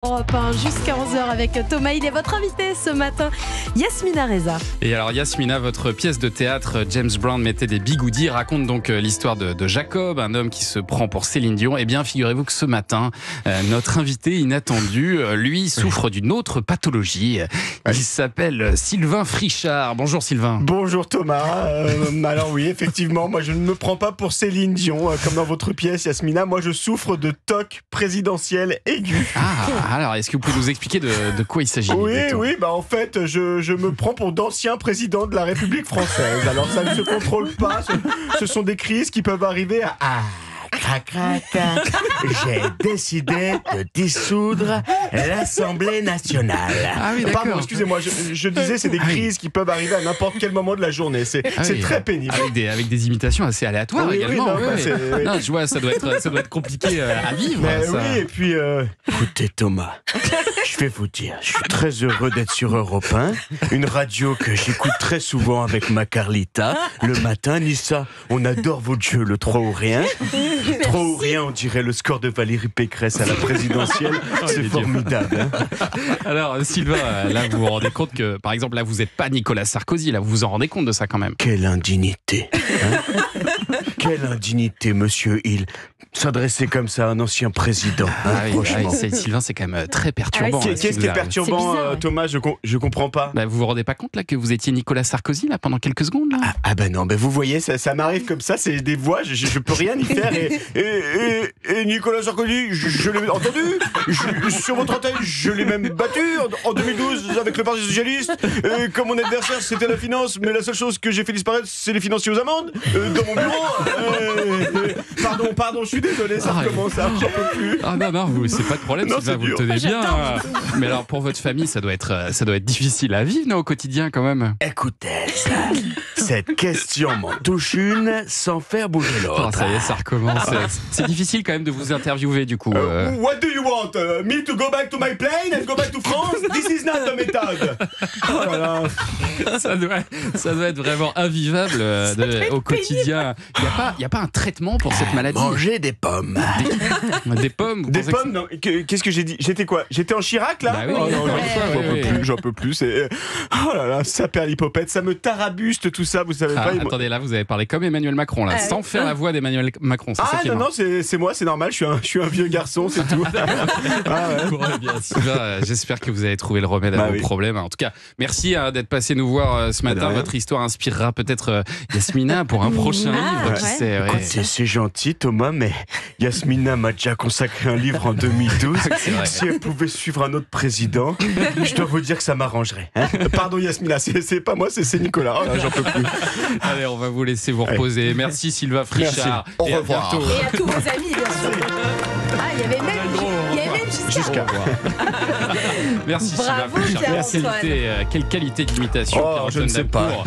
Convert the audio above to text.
Europe 1 jusqu'à 11h avec Thomas. Il est votre invité ce matin, Yasmina Reza. Et alors Yasmina, votre pièce de théâtre James Brown mettait des bigoudis raconte donc l'histoire de Jacob, un homme qui se prend pour Céline Dion. Eh bien figurez-vous que ce matin, notre invité inattendu, lui, souffre d'une autre pathologie. Il s'appelle Sylvain Frichard. Bonjour Sylvain. Bonjour Thomas. Alors oui, effectivement, moi je ne me prends pas pour Céline Dion, comme dans votre pièce Yasmina. Moi je souffre de TOC présidentiel aigu. Alors, est-ce que vous pouvez nous expliquer de quoi il s'agit? Oui, en fait, je me prends pour d'anciens présidents de la République française. Alors, ça ne se contrôle pas. Ce sont des crises qui peuvent arriver à... Crac, crac, crac. J'ai décidé de dissoudre l'Assemblée nationale. Ah oui, d'accord. Pardon, excusez-moi, je disais, c'est des crises qui peuvent arriver à n'importe quel moment de la journée. C'est très pénible. Avec des imitations assez aléatoires également. Non, je vois, ça doit être compliqué à vivre. Mais ça. oui, et puis... Écoutez Thomas, je vais vous dire, je suis très heureux d'être sur Europe 1, une radio que j'écoute très souvent avec ma Carlita, le matin. Nissa, on adore votre jeu, le 3 ou rien. 3 ou rien, on dirait le score de Valérie Pécresse à la présidentielle. C'est formidable. Hein. Alors Sylvain, là vous vous rendez compte que, par exemple, là vous n'êtes pas Nicolas Sarkozy, là vous vous en rendez compte de ça quand même. Quelle indignité, hein. Quelle indignité, monsieur Hill, s'adresser comme ça à un ancien président. Franchement. Sylvain, c'est quand même très perturbant. Qu'est-ce qui est perturbant, Thomas? Je comprends pas. Vous vous rendez pas compte là que vous étiez Nicolas Sarkozy là pendant quelques secondes là? Ah ben non, vous voyez, ça m'arrive comme ça, c'est des voix, je peux rien y faire. Et Nicolas Sarkozy, je l'ai entendu sur votre antenne, je l'ai même battu en 2012 avec le Parti Socialiste. Comme mon adversaire c'était la finance, mais la seule chose que j'ai fait disparaître c'est les financiers aux amendes dans mon bureau. Pardon, je suis désolé, ça recommence, j'en peux plus. Ah non, c'est pas de problème, Sylvain, vous le tenez bien. Mais alors pour votre famille, ça doit être difficile à vivre, non, au quotidien quand même. Écoutez, cette question m'en touche une sans faire bouger l'autre. Ça y est, ça recommence. C'est difficile quand même de vous interviewer du coup. What do you want? Me to go back to my plane and go back to France? This is not the méthode. Oh là là. Ça doit être vraiment invivable au quotidien. Il n'y a pas un traitement pour cette maladie? Manger des pommes. Des pommes? Des pommes, non. Qu'est-ce que j'ai dit? J'étais quoi? J'étais en Chirac là? Oui, j'en peux plus. Oh là là, ça perd l'hypopète, ça me tarabuste tout ça, vous savez pas. Attendez, là vous avez parlé comme Emmanuel Macron là, sans faire la voix d'Emmanuel Macron. Non, c'est moi, c'est normal, je suis un vieux garçon, c'est tout. J'espère que vous avez trouvé le remède à vos problèmes. En tout cas, merci d'être passé nous voir ce matin. Votre histoire inspirera peut-être Yasmina pour un prochain livre. Qui sait, c'est gentil Thomas, mais Yasmina m'a déjà consacré un livre en 2012. Si elle pouvait suivre un autre président, je dois vous dire que ça m'arrangerait. Hein. Pardon Yasmina, c'est pas moi, c'est Nicolas. Oh là, j'en peux plus. Allez, on va vous laisser vous reposer. Merci Sylvain Frichard. Merci. Au revoir. Et à tous vos amis, bien sûr. Il y avait même Giscard. Merci Bravo, Sylvain Frichard. Quelle qualité d'imitation. Je ne sais pas.